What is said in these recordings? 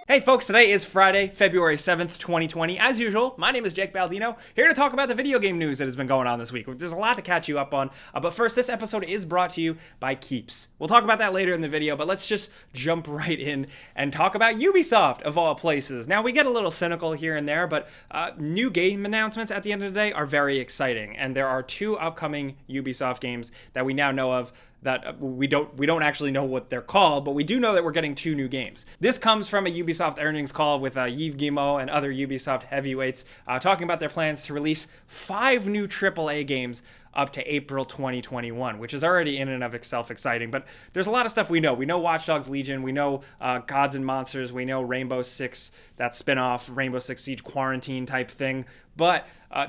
Hey folks, today is Friday, February 7th, 2020. As usual, my name is Jake Baldino, here to talk about the video game news that has been going on this week. There's a lot to catch you up on, but first, this episode is brought to you by Keeps. We'll talk about that later in the video, but let's just jump right in and talk about Ubisoft, of all places. Now, we get a little cynical here and there, but new game announcements at the end of the day are very exciting, and there are two upcoming Ubisoft games that we now know of that we don't actually know what they're called, but we do know that we're getting two new games. This comes from a Ubisoft earnings call with Yves Guillemot and other Ubisoft heavyweights talking about their plans to release 5 new AAA games up to April 2021, which is already in and of itself exciting. But there's a lot of stuff we know. We know Watch Dogs Legion, we know Gods and Monsters, we know Rainbow Six, that spin-off Rainbow Six Siege Quarantine type thing. But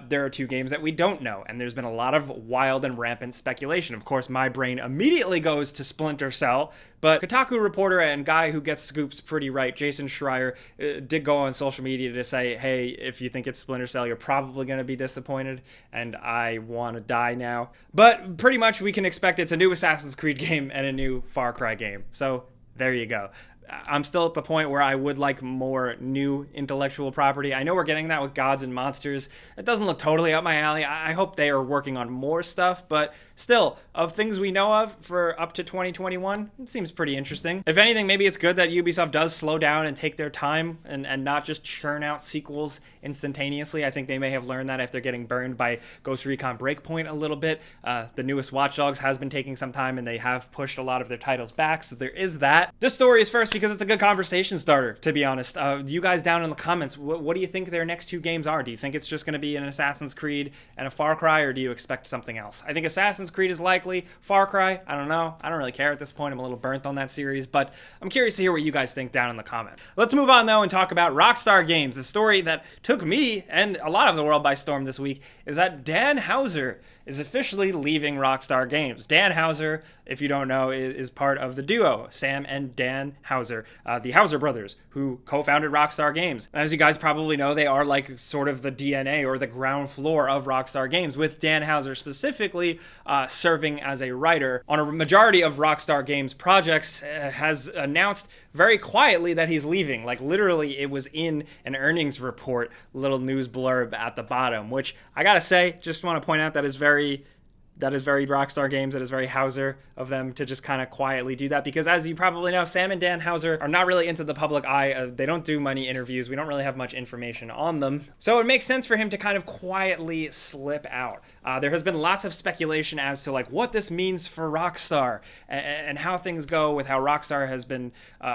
there are two games that we don't know, and there's been a lot of wild and rampant speculation. Of course, my brain immediately goes to Splinter Cell, but Kotaku reporter and guy who gets scoops pretty right, Jason Schreier, did go on social media to say, hey, if you think it's Splinter Cell, you're probably going to be disappointed, and I want to die now. But pretty much we can expect it's a new Assassin's Creed game and a new Far Cry game. So there you go. I'm still at the point where I would like more new intellectual property. I know we're getting that with Gods and Monsters. It doesn't look totally up my alley. I hope they are working on more stuff, but still, of things we know of for up to 2021, it seems pretty interesting. If anything, maybe it's good that Ubisoft does slow down and take their time and not just churn out sequels instantaneously. I think they may have learned that after getting burned by Ghost Recon Breakpoint a little bit. The newest Watch Dogs has been taking some time, and they have pushed a lot of their titles back, so there is that. This story is first because it's a good conversation starter, to be honest. You guys down in the comments, what do you think their next two games are? Do you think it's just going to be an Assassin's Creed and a Far Cry, or do you expect something else? I think Assassin's Creed is likely. Far Cry, I don't know. I don't really care at this point. I'm a little burnt on that series, but I'm curious to hear what you guys think down in the comments. Let's move on, though, and talk about Rockstar Games. The story that took me and a lot of the world by storm this week is that Dan Houser is officially leaving Rockstar Games. Dan Houser, if you don't know, is part of the duo, Sam and Dan Houser, the Houser brothers, who co-founded Rockstar Games. As you guys probably know, they are like sort of the DNA or the ground floor of Rockstar Games, with Dan Houser specifically serving as a writer on a majority of Rockstar Games projects, has announced very quietly that he's leaving. Like literally, it was in an earnings report, little news blurb at the bottom, which I gotta say, just want to point out that is very Rockstar Games. That is very Houser of them to just kind of quietly do that, because as you probably know, Sam and Dan Houser are not really into the public eye. They don't do many interviews. We don't really have much information on them. So it makes sense for him to kind of quietly slip out. There has been lots of speculation as to like what this means for Rockstar and how things go with how Rockstar has been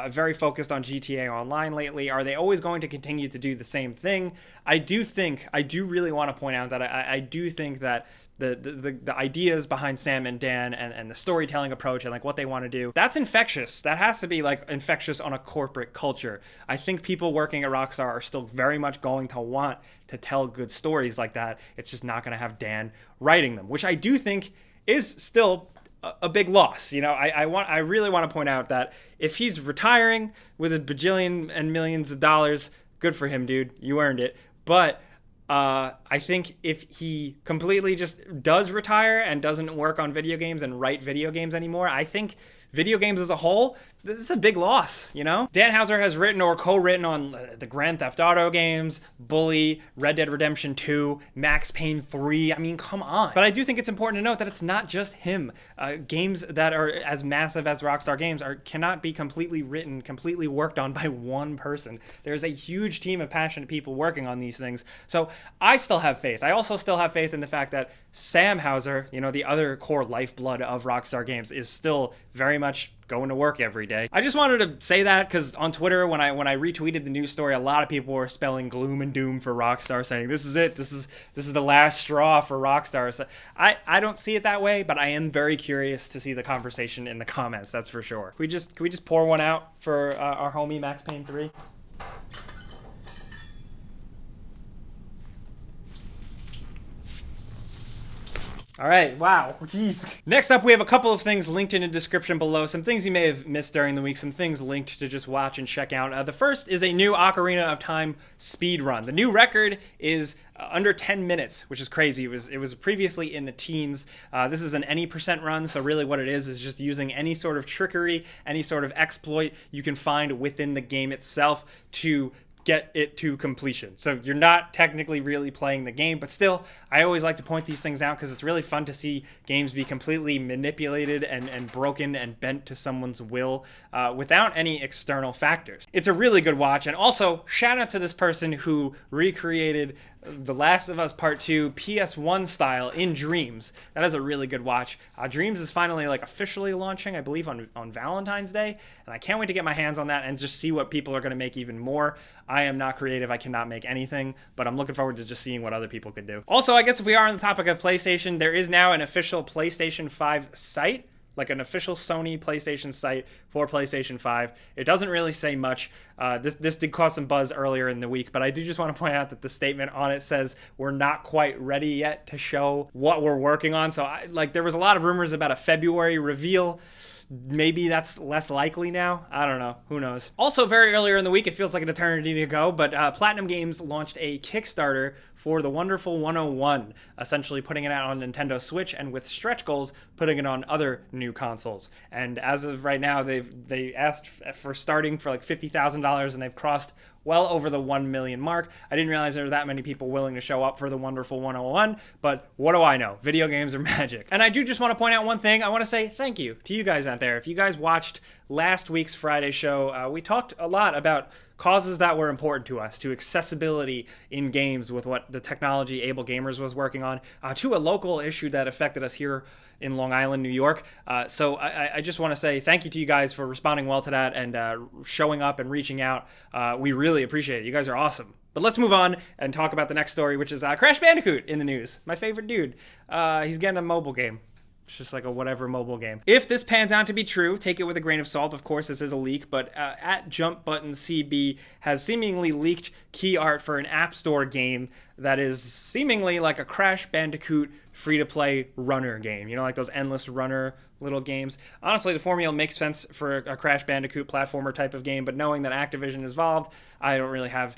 very focused on GTA Online lately. Are they always going to continue to do the same thing? I do really want to point out that I do think that the ideas behind Sam and Dan and the storytelling approach and like what they want to do, that's infectious. That has to be like infectious on a corporate culture. I think people working at Rockstar are still very much going to want to tell good stories like that. It's just not going to have Dan writing them, which I do think is still a big loss. You know, I really want to point out that if he's retiring with a bajillion and millions of dollars, good for him, dude. You earned it. But I think if he completely just does retire and doesn't work on video games and write video games anymore, I think video games as a whole, this is a big loss, you know? Dan Houser has written or co-written on the Grand Theft Auto games, Bully, Red Dead Redemption 2, Max Payne 3. I mean, come on. But I do think it's important to note that it's not just him. Games that are as massive as Rockstar Games cannot be completely written, completely worked on by one person. There's a huge team of passionate people working on these things. So I still have faith. I also still have faith in the fact that Sam Houser, you know, the other core lifeblood of Rockstar Games, is still very much going to work every day. I just wanted to say that because on Twitter, when I retweeted the news story, a lot of people were spelling gloom and doom for Rockstar, saying this is it, this is the last straw for Rockstar. So I don't see it that way, but I am very curious to see the conversation in the comments. That's for sure. Can we just pour one out for our homie Max Payne 3? All right, wow, jeez. Next up, we have a couple of things linked in the description below, some things you may have missed during the week, some things linked to just watch and check out. The first is a new Ocarina of Time speed run. The new record is under 10 minutes, which is crazy. It was previously in the teens. This is an any percent run, so really what it is just using any sort of trickery, any sort of exploit you can find within the game itself to get it to completion. So you're not technically really playing the game, but still, I always like to point these things out because it's really fun to see games be completely manipulated and broken and bent to someone's will without any external factors. It's a really good watch, and also shout out to this person who recreated The Last of Us Part 2 PS1 style in Dreams. That is a really good watch. Dreams is finally officially launching, I believe, on Valentine's Day, and I can't wait to get my hands on that and just see what people are going to make even more. I am not creative, I cannot make anything, but I'm looking forward to just seeing what other people could do. Also, I guess if we are on the topic of PlayStation, there is now an official PlayStation 5 site, like an official Sony PlayStation site for PlayStation 5. It doesn't really say much. This did cause some buzz earlier in the week, but I do just want to point out that the statement on it says we're not quite ready yet to show what we're working on. So there was a lot of rumors about a February reveal. Maybe that's less likely now. I don't know. Who knows? Also, very earlier in the week, it feels like an eternity ago, but Platinum Games launched a Kickstarter for The Wonderful 101, essentially putting it out on Nintendo Switch and with stretch goals, putting it on other new consoles. And as of right now, they asked for starting for $50,000, and they've crossed well over the 1 million mark. I didn't realize there were that many people willing to show up for The Wonderful 101, but what do I know? Video games are magic. And I do just want to point out one thing. I want to say thank you to you guys out there. If you guys watched last week's Friday show, we talked a lot about causes that were important to us, to accessibility in games with what the technology Able Gamers was working on, to a local issue that affected us here in Long Island, New York. So I just want to say thank you to you guys for responding well to that and showing up and reaching out. We really appreciate it. You guys are awesome. But let's move on and talk about the next story, which is Crash Bandicoot in the news. My favorite dude. He's getting a mobile game. It's just like a whatever mobile game. If this pans out to be true, take it with a grain of salt. Of course, this is a leak, but at Jump Button CB has seemingly leaked key art for an App Store game that is seemingly like a Crash Bandicoot free-to-play runner game. You know, like those endless runner little games. Honestly, the formula makes sense for a Crash Bandicoot platformer type of game, but knowing that Activision is involved, I don't really have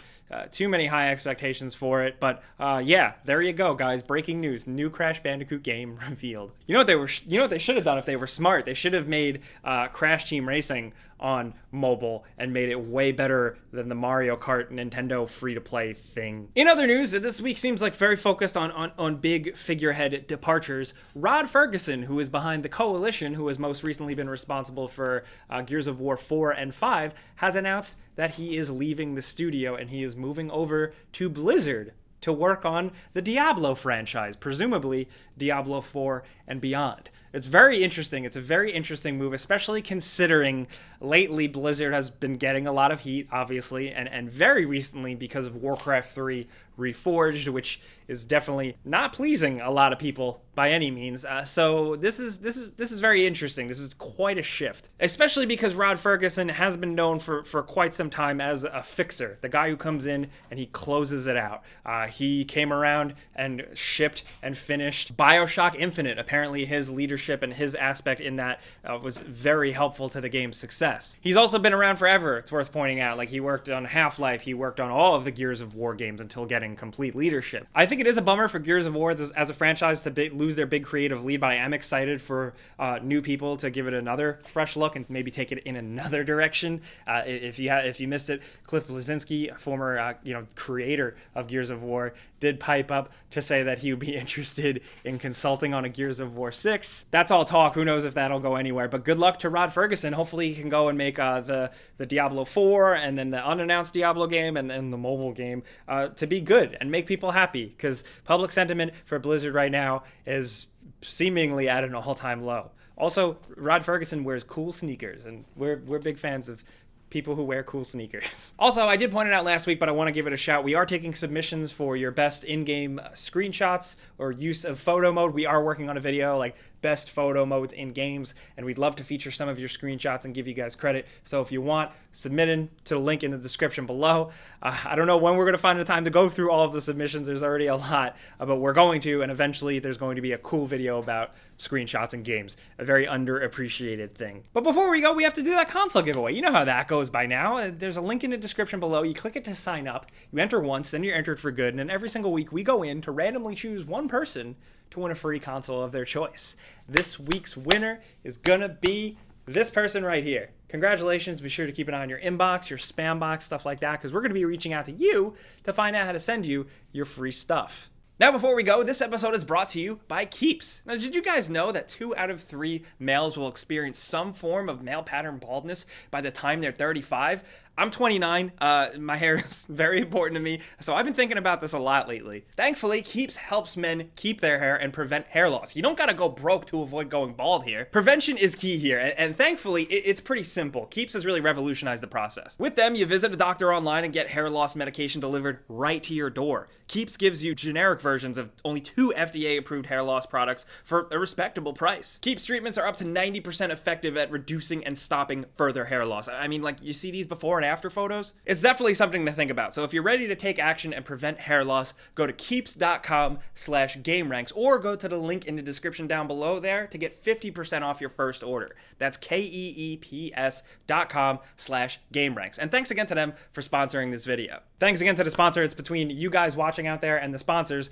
too many high expectations for it. But yeah, there you go, guys. Breaking news: new Crash Bandicoot game revealed. You know what they should have done if they were smart? They should have made Crash Team Racing on mobile and made it way better than the Mario Kart Nintendo free-to-play thing. In other news, this week seems like very focused on big figurehead departures. Rod Fergusson, who is behind the Coalition, who has most recently been responsible for Gears of War 4 and 5, has announced that he is leaving the studio and he is moving over to Blizzard to work on the Diablo franchise, presumably Diablo 4 and beyond. It's very interesting. It's a very interesting move, especially considering lately Blizzard has been getting a lot of heat, obviously, and very recently because of Warcraft 3 Reforged, which is definitely not pleasing a lot of people by any means. So this is very interesting. This is quite a shift, especially because Rod Fergusson has been known for quite some time as a fixer, the guy who comes in and he closes it out. He came around and shipped and finished BioShock Infinite. Apparently his leadership and his aspect in that was very helpful to the game's success. He's also been around forever, it's worth pointing out. Like, he worked on Half-Life, he worked on all of the Gears of War games until getting complete leadership. I think it is a bummer for Gears of War as a franchise to lose their big creative lead, but I am excited for new people to give it another fresh look and maybe take it in another direction. If you missed it, Cliff Bleszinski, former creator of Gears of War, did pipe up to say that he would be interested in consulting on a Gears of War 6. That's all talk. Who knows if that'll go anywhere, but good luck to Rod Fergusson. Hopefully he can go and make the Diablo 4 and then the unannounced Diablo game and the mobile game to be good and make people happy, because public sentiment for Blizzard right now is seemingly at an all-time low. Also, Rod Fergusson wears cool sneakers, and we're big fans of people who wear cool sneakers. Also, I did point it out last week, but I want to give it a shout. We are taking submissions for your best in-game screenshots or use of photo mode. We are working on a video, like best photo modes in games, and we'd love to feature some of your screenshots and give you guys credit. So if you want, submit in to the link in the description below. I don't know when we're going to find the time to go through all of the submissions. There's already a lot, but we're going to, and eventually there's going to be a cool video about screenshots and games, a very underappreciated thing. But before we go, we have to do that console giveaway. You know how that goes by now. There's a link in the description below. You click it to sign up. You enter once, then you're entered for good, and then every single week we go in to randomly choose one person to win a free console of their choice. This week's winner is gonna be this person right here. Congratulations. Be sure to keep an eye on your inbox, your spam box, stuff like that, because we're going to be reaching out to you to find out how to send you your free stuff. Now, before we go, this episode is brought to you by Keeps. Now, did you guys know that 2 out of 3 males will experience some form of male pattern baldness by the time they're 35? I'm 29. My hair is very important to me, so I've been thinking about this a lot lately. Thankfully, Keeps helps men keep their hair and prevent hair loss. You don't gotta go broke to avoid going bald here. Prevention is key here, and thankfully, it's pretty simple. Keeps has really revolutionized the process. With them, you visit a doctor online and get hair loss medication delivered right to your door. Keeps gives you generic versions of only 2 FDA-approved hair loss products for a respectable price. Keeps treatments are up to 90% effective at reducing and stopping further hair loss. I mean, like, you see these before and after photos? It's definitely something to think about. So if you're ready to take action and prevent hair loss, go to keeps.com/gameranx or go to the link in the description down below there to get 50% off your first order. That's keeps.com/gameranx. And thanks again to them for sponsoring this video. Thanks again to the sponsor. It's between you guys watching out there and the sponsors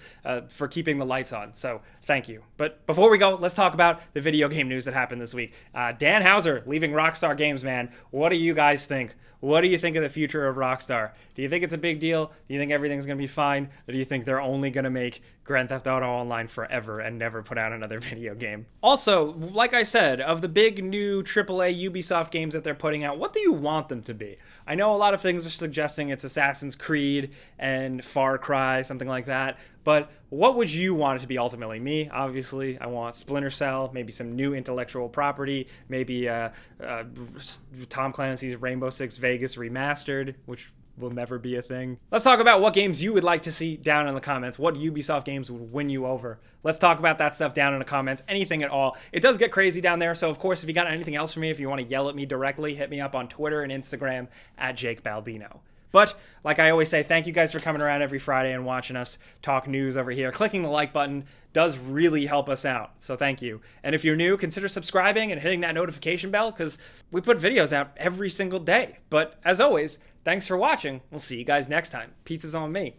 for keeping the lights on. So thank you. But before we go, let's talk about the video game news that happened this week. Dan Houser leaving Rockstar Games, man. What do you guys think? What do you think of the future of Rockstar? Do you think it's a big deal? Do you think everything's going to be fine? Or do you think they're only going to make Grand Theft Auto Online forever and never put out another video game? Also, like I said, of the big new AAA Ubisoft games that they're putting out, what do you want them to be? I know a lot of things are suggesting it's Assassin's Creed and Far Cry, something like that. But what would you want it to be ultimately? Me, obviously, I want Splinter Cell, maybe some new intellectual property, maybe Tom Clancy's Rainbow Six Vegas remastered, which will never be a thing. Let's talk about what games you would like to see down in the comments. What Ubisoft games would win you over? Let's talk about that stuff down in the comments. Anything at all. It does get crazy down there. So, of course, if you got anything else for me, if you want to yell at me directly, hit me up on Twitter and Instagram at Jake Baldino. But, like I always say, thank you guys for coming around every Friday and watching us talk news over here. Clicking the like button does really help us out, so thank you. And if you're new, consider subscribing and hitting that notification bell, because we put videos out every single day. But, as always, thanks for watching. We'll see you guys next time. Pizza's on me.